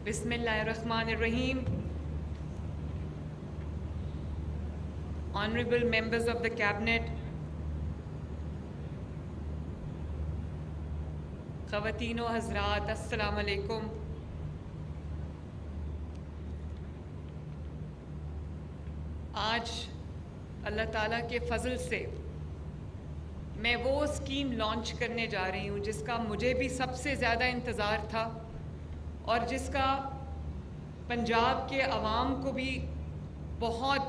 Bismillahirrahmanirrahim. Honorable members of the cabinet, ख़वातीनो हज़रात, अस्सलाम वालेकुम। आज अल्लाह ताला के फ़ज़ल से मैं वो स्कीम लॉन्च करने जा रही हूँ जिसका मुझे भी सबसे ज़्यादा इंतज़ार था और जिसका पंजाब के अवाम को भी बहुत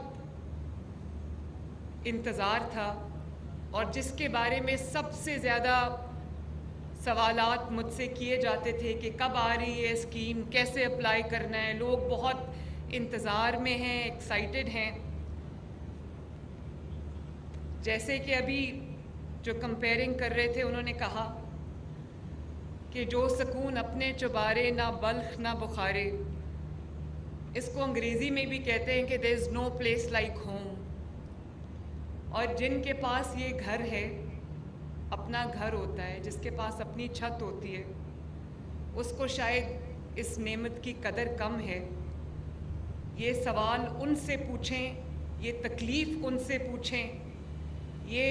इंतज़ार था और जिसके बारे में सबसे ज़्यादा सवालात मुझसे किए जाते थे कि कब आ रही है स्कीम, कैसे अप्लाई करना है। लोग बहुत इंतज़ार में हैं, एक्साइटेड हैं। जैसे कि अभी जो कंपेयरिंग कर रहे थे उन्होंने कहा कि जो सुकून अपने चुबारे ना बल्ख ना बुखारे, इसको अंग्रेज़ी में भी कहते हैं कि there is no place like home. और जिनके पास ये घर है, अपना घर होता है, जिसके पास अपनी छत होती है, उसको शायद इस नेमत की कदर कम है। ये सवाल उनसे पूछें, ये तकलीफ़ उनसे पूछें, ये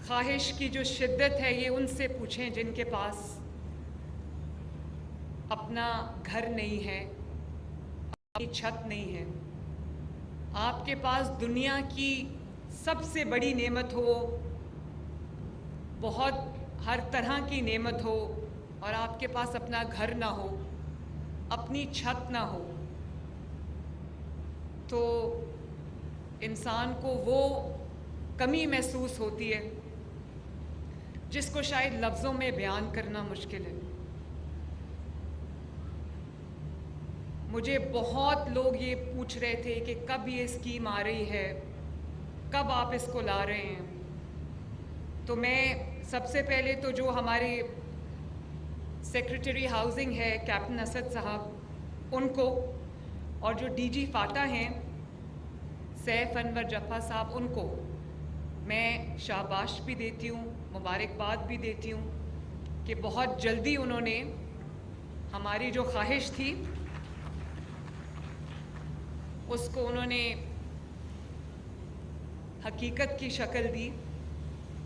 ख्वाहिश की जो शिद्दत है ये उनसे पूछें जिनके पास अपना घर नहीं है, अपनी छत नहीं है। आपके पास दुनिया की सबसे बड़ी नेमत हो, बहुत हर तरह की नेमत हो और आपके पास अपना घर ना हो, अपनी छत ना हो, तो इंसान को वो कमी महसूस होती है जिसको शायद लफ्ज़ों में बयान करना मुश्किल है। मुझे बहुत लोग ये पूछ रहे थे कि कब ये स्कीम आ रही है, कब आप इसको ला रहे हैं। तो मैं सबसे पहले तो जो हमारे सेक्रेटरी हाउसिंग है कैप्टन असद साहब, उनको, और जो डीजी फाटा हैं सैफ अनवर जफ़ा साहब, उनको मैं शाबाश भी देती हूँ, मुबारकबाद भी देती हूँ कि बहुत जल्दी उन्होंने हमारी जो ख्वाहिश थी उसको उन्होंने हकीकत की शक्ल दी।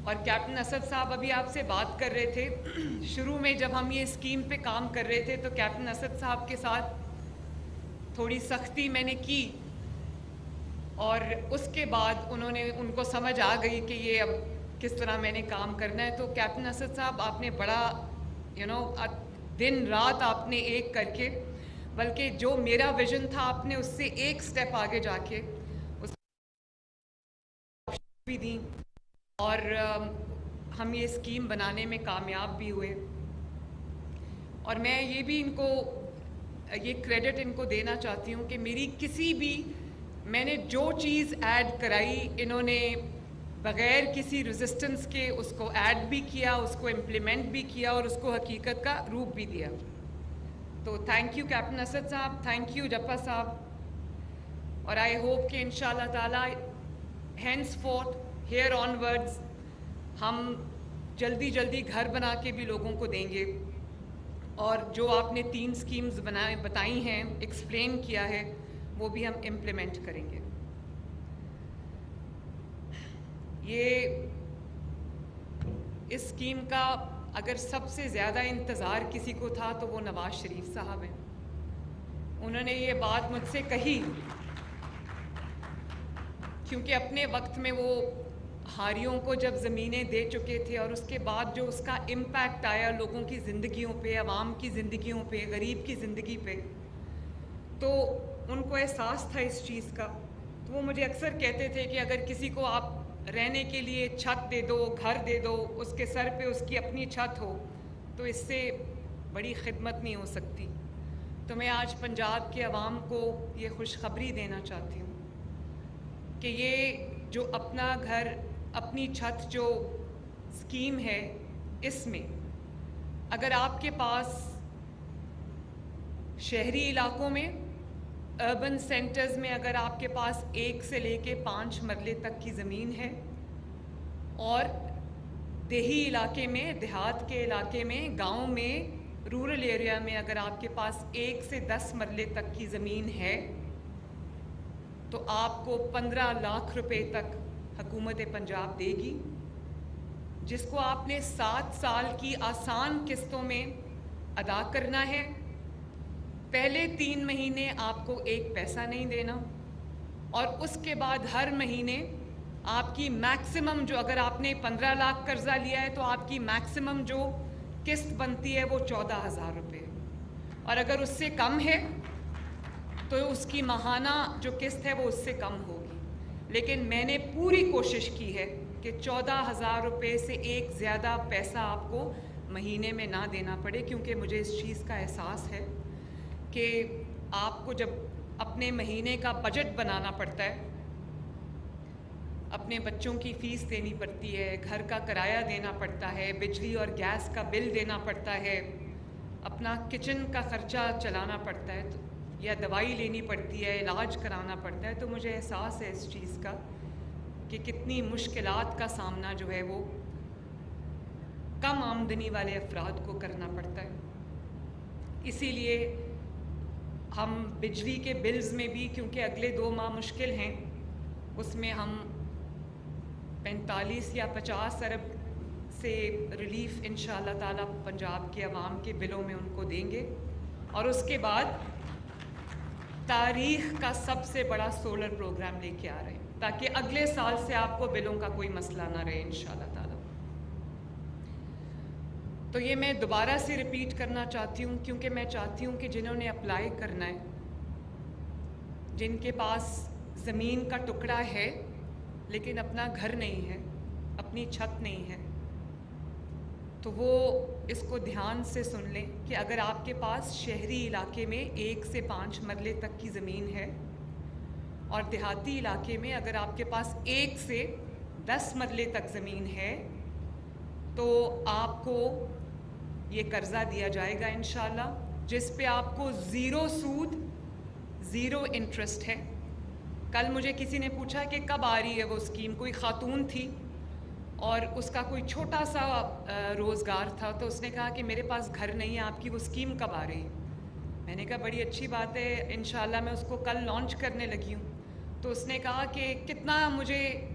और कैप्टन असद साहब अभी आपसे बात कर रहे थे, शुरू में जब हम ये स्कीम पे काम कर रहे थे तो कैप्टन असद साहब के साथ थोड़ी सख्ती मैंने की और उसके बाद उनको समझ आ गई कि ये अब किस तरह मैंने काम करना है। तो कैप्टन असद साहब, आपने बड़ा दिन रात आपने एक करके, बल्कि जो मेरा विज़न था आपने उससे एक स्टेप आगे जाके उस भी दी और हम ये स्कीम बनाने में कामयाब भी हुए। और मैं ये भी ये क्रेडिट इनको देना चाहती हूँ कि मैंने जो चीज़ ऐड कराई, इन्होंने बग़ैर किसी रेजिस्टेंस के उसको ऐड भी किया, उसको इम्प्लीमेंट भी किया और उसको हकीकत का रूप भी दिया। तो थैंक यू कैप्टन असद साहब, थैंक यू जफ़ा साहब। और आई होप कि इंशाल्लाह ताला हैंड्स फोर्थ हेयर ऑनवर्ड्स हम जल्दी जल्दी घर बना के भी लोगों को देंगे और जो आपने 3 स्कीम्स बताई हैं, एक्सप्लेन किया है, वो भी हम इम्प्लीमेंट करेंगे। इस स्कीम का अगर सबसे ज़्यादा इंतज़ार किसी को था तो वो नवाज़ शरीफ साहब हैं। उन्होंने ये बात मुझसे कही क्योंकि अपने वक्त में वो हारियों को जब ज़मीनें दे चुके थे और उसके बाद जो उसका इम्पैक्ट आया लोगों की ज़िंदगियों पे, आवाम की ज़िंदगियों पे, गरीब की ज़िंदगी पे, तो उनको एहसास था इस चीज़ का। तो वो मुझे अक्सर कहते थे कि अगर किसी को आप रहने के लिए छत दे दो, घर दे दो, उसके सर पे उसकी अपनी छत हो, तो इससे बड़ी खिदमत नहीं हो सकती। तो मैं आज पंजाब के अवाम को ये खुशखबरी देना चाहती हूँ कि ये जो अपना घर अपनी छत जो स्कीम है, इसमें अगर आपके पास शहरी इलाकों में, अर्बन सेंटर्स में अगर आपके पास 1 से लेके 5 मरले तक की ज़मीन है और देही इलाके में, देहात के इलाके में, गांव में रूरल एरिया में अगर आपके पास 1 से 10 मरले तक की ज़मीन है तो आपको 15 लाख रुपए तक हुकूमत पंजाब देगी, जिसको आपने 7 साल की आसान किस्तों में अदा करना है। पहले 3 महीने आपको 1 पैसा नहीं देना और उसके बाद हर महीने आपकी मैक्सिमम जो, अगर आपने 15 लाख कर्जा लिया है तो आपकी मैक्सिमम जो किस्त बनती है वो 14,000 रुपये, और अगर उससे कम है तो उसकी माहाना जो किस्त है वो उससे कम होगी। लेकिन मैंने पूरी कोशिश की है कि 14,000 रुपये से एक ज़्यादा पैसा आपको महीने में ना देना पड़े, क्योंकि मुझे इस चीज़ का एहसास है कि आपको जब अपने महीने का बजट बनाना पड़ता है, अपने बच्चों की फ़ीस देनी पड़ती है, घर का किराया देना पड़ता है, बिजली और गैस का बिल देना पड़ता है, अपना किचन का ख़र्चा चलाना पड़ता है, तो या दवाई लेनी पड़ती है, इलाज कराना पड़ता है, तो मुझे एहसास है इस चीज़ का कि कितनी मुश्किलात का सामना जो है वो कम आमदनी वाले अफराद को करना पड़ता है। इसीलिए हम बिजली के बिल्स में भी, क्योंकि अगले 2 माह मुश्किल हैं, उसमें हम 45 या 50 अरब से रिलीफ इंशाअल्लाह ताला पंजाब के अवाम के बिलों में उनको देंगे, और उसके बाद तारीख़ का सबसे बड़ा सोलर प्रोग्राम लेके आ रहे हैं, ताकि अगले साल से आपको बिलों का कोई मसला ना रहे इंशाअल्लाह ताला। तो ये मैं दोबारा से रिपीट करना चाहती हूँ, क्योंकि मैं चाहती हूँ कि जिन्होंने अप्लाई करना है, जिनके पास ज़मीन का टुकड़ा है लेकिन अपना घर नहीं है, अपनी छत नहीं है, तो वो इसको ध्यान से सुन लें कि अगर आपके पास शहरी इलाके में 1 से 5 मरले तक की ज़मीन है और देहाती इलाके में अगर आपके पास 1 से 10 मरले तक ज़मीन है, तो आपको ये कर्ज़ा दिया जाएगा इंशाअल्लाह, जिस पे आपको ज़ीरो सूद, ज़ीरो इंटरेस्ट है। कल मुझे किसी ने पूछा कि कब आ रही है वो स्कीम, कोई ख़ातून थी और उसका कोई छोटा सा रोज़गार था, तो उसने कहा कि मेरे पास घर नहीं है, आपकी वो स्कीम कब आ रही है। मैंने कहा बड़ी अच्छी बात है, इंशाअल्लाह मैं उसको कल लॉन्च करने लगी हूँ। तो उसने कहा कि कितना मुझे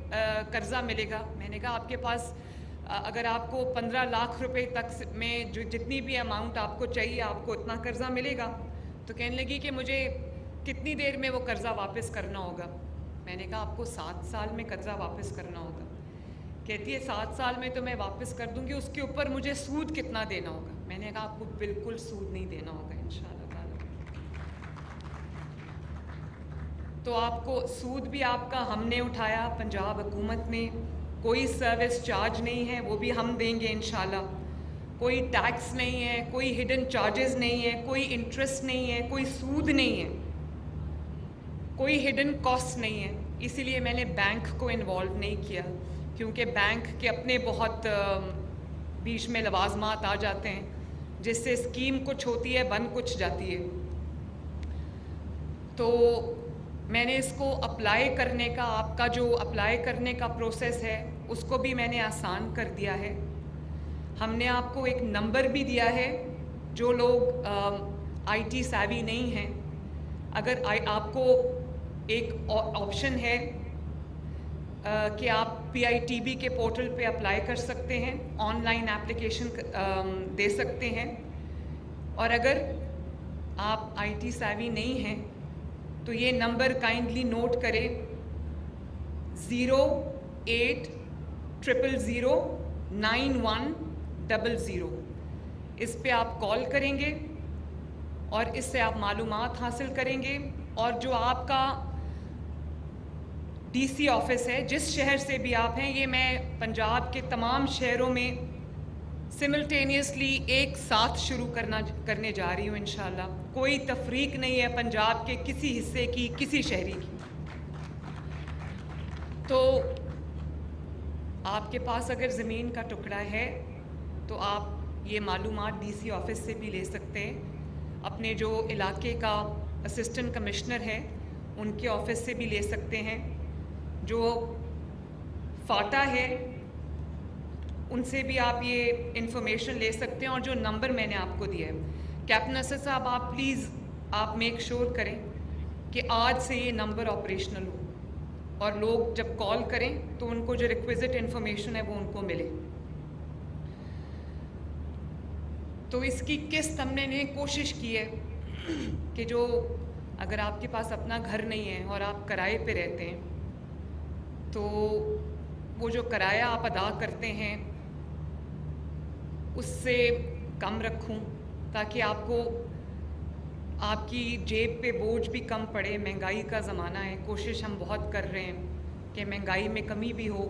कर्ज़ा मिलेगा। मैंने कहा आपके पास अगर आपको 15 लाख रुपए तक में जो जितनी भी अमाउंट आपको चाहिए, आपको इतना कर्ज़ा मिलेगा। तो कहने लगी कि मुझे कितनी देर में वो कर्ज़ा वापस करना होगा। मैंने कहा आपको 7 साल में कर्ज़ा वापस करना होगा। कहती है 7 साल में तो मैं वापस कर दूंगी, उसके ऊपर मुझे सूद कितना देना होगा। मैंने कहा आपको बिल्कुल सूद नहीं देना होगा इंशाअल्लाह ताला। तो आपको सूद भी आपका हमने उठाया, पंजाब हुकूमत ने, कोई सर्विस चार्ज नहीं है, वो भी हम देंगे इंशाअल्लाह। कोई टैक्स नहीं है, कोई हिडन चार्जेस नहीं है, कोई इंटरेस्ट नहीं है, कोई सूद नहीं है, कोई हिडन कॉस्ट नहीं है। इसीलिए मैंने बैंक को इन्वॉल्व नहीं किया, क्योंकि बैंक के अपने बहुत बीच में लवाजमात आ जाते हैं, जिससे स्कीम कुछ होती है बन कुछ जाती है। तो मैंने इसको अप्लाई करने का, आपका जो अप्लाई करने का प्रोसेस है उसको भी मैंने आसान कर दिया है। हमने आपको एक नंबर भी दिया है, जो लोग IT savvy नहीं हैं, अगर आपको एक ऑप्शन है कि आप PITB के पोर्टल पे अप्लाई कर सकते हैं, ऑनलाइन एप्लीकेशन दे सकते हैं। और अगर आप IT savvy नहीं हैं तो ये नंबर काइंडली नोट करें, 0800091100। इस पे आप कॉल करेंगे और इससे आप मालूमात हासिल करेंगे, और जो आपका DC ऑफिस है, जिस शहर से भी आप हैं, ये मैं पंजाब के तमाम शहरों में सिमल्टेनियसली एक साथ शुरू करने जा रही हूँ इंशाअल्लाह। कोई तफरीक नहीं है पंजाब के किसी हिस्से की, किसी शहरी की। तो आपके पास अगर ज़मीन का टुकड़ा है तो आप ये मालूमात DC ऑफिस से भी ले सकते हैं, अपने जो इलाके का असिस्टेंट कमिश्नर है उनके ऑफिस से भी ले सकते हैं, जो फाटा है उनसे भी आप ये इंफॉर्मेशन ले सकते हैं। और जो नंबर मैंने आपको दिया है, कैप्टन असद साहब, आप प्लीज़ आप मेक श्योर करें कि आज से ये नंबर ऑपरेशनल हो और लोग जब कॉल करें तो उनको जो रिक्विजिट इंफॉर्मेशन है वो उनको मिले। तो इसकी किस्त हमने कोशिश की है कि जो अगर आपके पास अपना घर नहीं है और आप किराए पे रहते हैं तो वो जो किराया आप अदा करते हैं उससे कम रखूं, ताकि आपको आपकी जेब पे बोझ भी कम पड़े। महंगाई का ज़माना है, कोशिश हम बहुत कर रहे हैं कि महंगाई में कमी भी हो,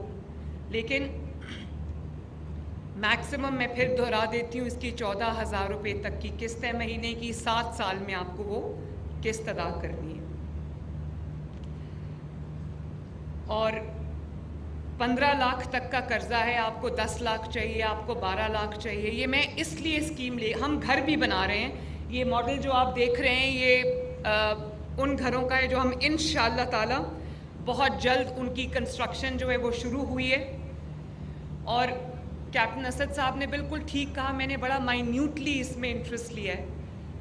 लेकिन मैक्सिमम मैं फिर दोहरा देती हूँ, इसकी 14,000 रुपये तक की किस्त है महीने की। 7 साल में आपको वो किस्त अदा करनी है। और 15 लाख तक का कर्जा है, आपको 10 लाख चाहिए, आपको 12 लाख चाहिए। ये मैं इसलिए स्कीम हम घर भी बना रहे हैं। ये मॉडल जो आप देख रहे हैं ये उन घरों का है जो हम इंशाअल्लाह ताला बहुत जल्द उनकी कंस्ट्रक्शन जो है वो शुरू हुई है। और कैप्टन असद साहब ने बिल्कुल ठीक कहा, मैंने बड़ा माइन्यूटली इसमें इंटरेस्ट लिया है,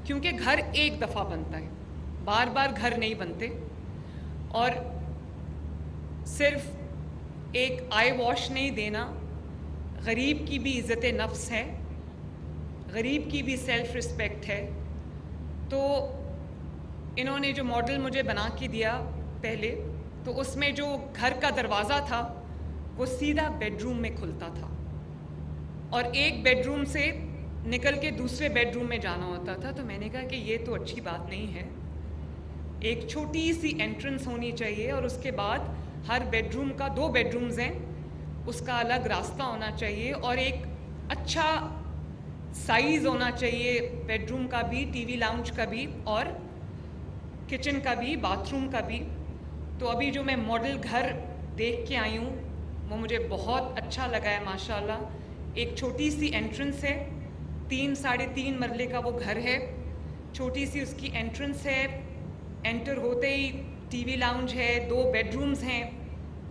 क्योंकि घर एक दफ़ा बनता है, बार बार घर नहीं बनते। और सिर्फ एक आई वॉश नहीं देना, गरीब की भी इज़्ज़त नफ्स है, गरीब की भी सेल्फ रिस्पेक्ट है। तो इन्होंने जो मॉडल मुझे बना के दिया पहले, तो उसमें जो घर का दरवाज़ा था वो सीधा बेडरूम में खुलता था और एक बेडरूम से निकल के दूसरे बेडरूम में जाना होता था। तो मैंने कहा कि ये तो अच्छी बात नहीं है, एक छोटी सी एंट्रेंस होनी चाहिए और उसके बाद हर बेडरूम का 2 बेडरूम्स हैं, उसका अलग रास्ता होना चाहिए और एक अच्छा साइज़ होना चाहिए बेडरूम का भी, टीवी लाउंज का भी और किचन का भी, बाथरूम का भी। तो अभी जो मैं मॉडल घर देख के आई हूँ वो मुझे बहुत अच्छा लगा है माशाल्लाह। एक छोटी सी एंट्रेंस है, 3-3.5 मरले का वो घर है, छोटी सी उसकी एंट्रेंस है, एंटर होते ही टीवी लाउंज है, 2 बेडरूम्स हैं,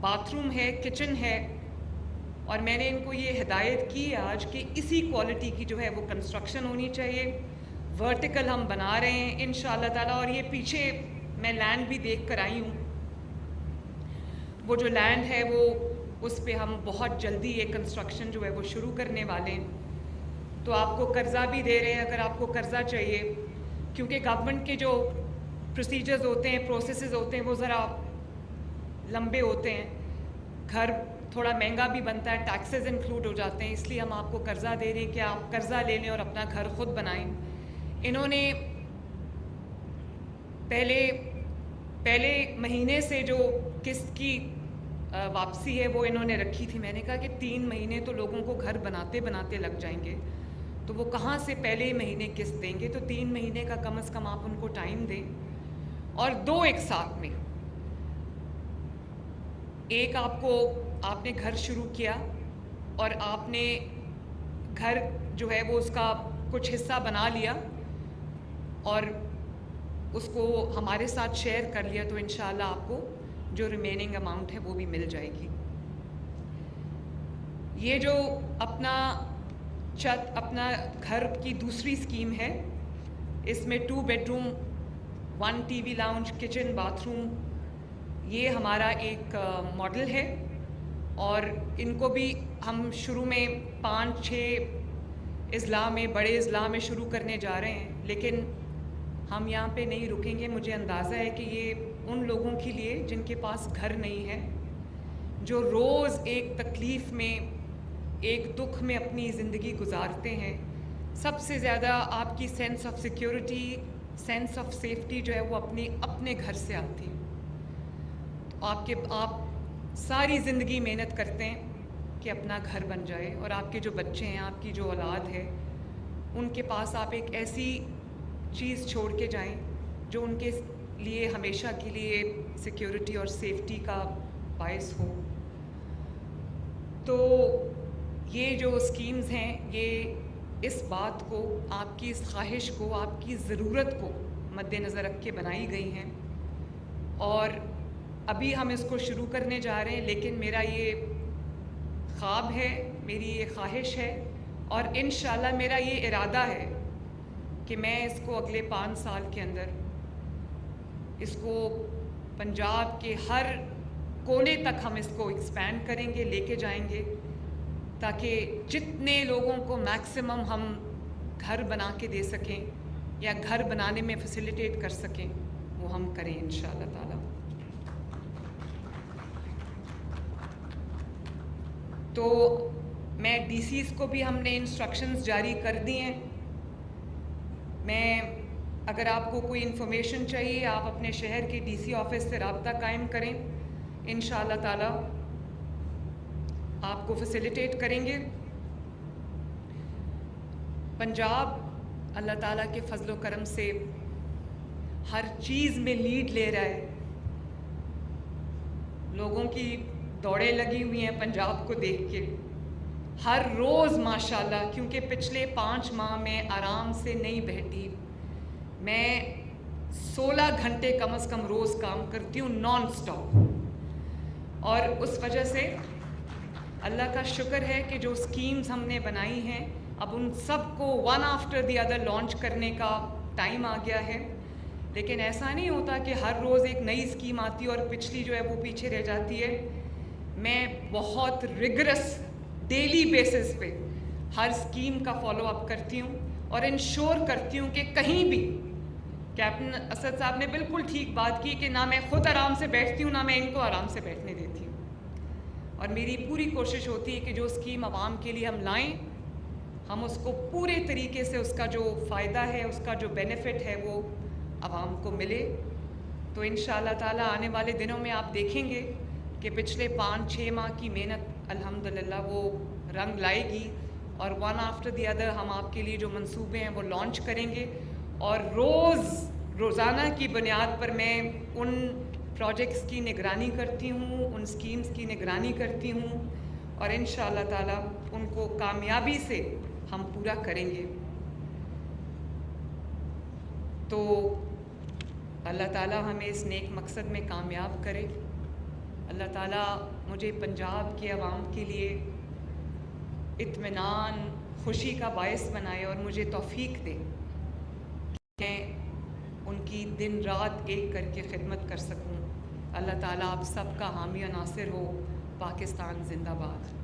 बाथरूम है, किचन है। और मैंने इनको ये हिदायत की आज कि इसी क्वालिटी की जो है वो कंस्ट्रक्शन होनी चाहिए। वर्टिकल हम बना रहे हैं इंशाअल्लाह ताला। और ये पीछे मैं लैंड भी देख कर आई हूँ, वो जो लैंड है वो उस पे हम बहुत जल्दी ये कंस्ट्रक्शन जो है वो शुरू करने वाले हैं। तो आपको कर्ज़ा भी दे रहे हैं अगर आपको कर्ज़ा चाहिए, क्योंकि गवर्नमेंट के जो प्रोसीजर्स होते हैं, प्रोसेसेस होते हैं, वो ज़रा लंबे होते हैं। घर थोड़ा महंगा भी बनता है, टैक्सेस इंक्लूड हो जाते हैं, इसलिए हम आपको कर्ज़ा दे रहे हैं कि आप कर्ज़ा ले लें और अपना घर खुद बनाएं। इन्होंने पहले महीने से जो किस्त की वापसी है वो इन्होंने रखी थी। मैंने कहा कि 3 महीने तो लोगों को घर बनाते बनाते लग जाएंगे, तो वो कहाँ से पहले महीने किस्त देंगे। तो 3 महीने का कम से कम आप उनको टाइम दें और 2 एक साथ में। एक आपने घर शुरू किया और आपने घर जो है वो उसका कुछ हिस्सा बना लिया और उसको हमारे साथ शेयर कर लिया, तो इंशाल्लाह आपको जो रिमेनिंग अमाउंट है वो भी मिल जाएगी। ये जो अपना घर की दूसरी स्कीम है, इसमें 2 bedroom, 1 TV lounge, kitchen, bathroom, ये हमारा एक मॉडल है। और इनको भी हम शुरू में 5-6 अज़ला में, बड़े अज़ला में शुरू करने जा रहे हैं, लेकिन हम यहाँ पे नहीं रुकेंगे। मुझे अंदाज़ा है कि ये उन लोगों के लिए जिनके पास घर नहीं है, जो रोज़ एक तकलीफ़ में, एक दुख में अपनी ज़िंदगी गुजारते हैं। सबसे ज़्यादा आपकी sense of security, sense of safety जो है वो अपने घर से आती है। तो आप सारी ज़िंदगी मेहनत करते हैं कि अपना घर बन जाए और आपके जो बच्चे हैं, आपकी जो औलाद है, उनके पास आप एक ऐसी चीज़ छोड़ के जाएं जो उनके लिए हमेशा के लिए सिक्योरिटी और सेफ्टी का बायस हो। तो ये जो स्कीम्स हैं ये इस बात को, आपकी इस ख्वाहिश को, आपकी ज़रूरत को मद्देनज़र रख के बनाई गई हैं और अभी हम इसको शुरू करने जा रहे हैं। लेकिन मेरा ये ख्वाब है मेरी ये ख्वाहिश है और इंशाल्लाह मेरा ये इरादा है कि मैं इसको अगले 5 साल के अंदर इसको पंजाब के हर कोने तक हम इसको एक्सपैंड करेंगे, लेके जाएंगे, ताकि जितने लोगों को मैक्सिमम हम घर बना के दे सकें या घर बनाने में फैसिलिटेट कर सकें, वो हम करें इंशाअल्लाह ताला। तो मैं डीसीज़ को भी हमने इंस्ट्रक्शंस जारी कर दी हैं। मैं अगर आपको कोई इन्फॉर्मेशन चाहिए, आप अपने शहर के डीसी ऑफिस से रब्ता कायम करें, इंशाअल्लाह ताला आपको फैसिलिटेट करेंगे। पंजाब अल्लाह ताला के फजलो करम से हर चीज़ में लीड ले रहा है। लोगों की दौड़ें लगी हुई हैं पंजाब को देख के हर रोज़ माशाल्लाह, क्योंकि पिछले 5 माह में आराम से नहीं बैठी। मैं 16 घंटे कम से कम रोज़ काम करती हूँ नॉन स्टॉप, और उस वजह से अल्लाह का शुक्र है कि जो स्कीम्स हमने बनाई हैं अब उन सब को one after the other launch करने का टाइम आ गया है। लेकिन ऐसा नहीं होता कि हर रोज़ एक नई स्कीम आती है और पिछली जो है वो पीछे रह जाती है। मैं बहुत रिगरस डेली बेसिस पे हर स्कीम का फॉलो अप करती हूँ और इंश्योर करती हूँ कि कहीं भी, कैप्टन असद साहब ने बिल्कुल ठीक बात की कि ना मैं खुद आराम से बैठती हूँ ना मैं इनको आराम से बैठने देती हूँ, और मेरी पूरी कोशिश होती है कि जो स्कीम आवाम के लिए हम लाएं, हम उसको पूरे तरीके से उसका जो फ़ायदा है, उसका जो बेनिफिट है वो आवाम को मिले। तो इंशाअल्लाह ताला आने वाले दिनों में आप देखेंगे कि पिछले 5-6 माह की मेहनत अल्हम्दुलिल्लाह वो रंग लाएगी, और वन आफ्टर द अदर हम आपके लिए जो मंसूबे हैं वो लॉन्च करेंगे, और रोज़ाना की बुनियाद पर मैं उन प्रोजेक्ट्स की निगरानी करती हूँ, उन स्कीम्स की निगरानी करती हूँ, और इंशाअल्लाह ताला उनको कामयाबी से हम पूरा करेंगे। तो अल्लाह ताला हमें इस नेक मकसद में कामयाब करे। अल्लाह ताला मुझे पंजाब के अवाम के लिए इत्मीनान, खुशी का बायस बनाए और मुझे तौफीक दे कि मैं उनकी दिन रात एक करके खिदमत कर सकूं। अल्लाह ताला आप सबका हामी और नासिर हो। पाकिस्तान जिंदाबाद।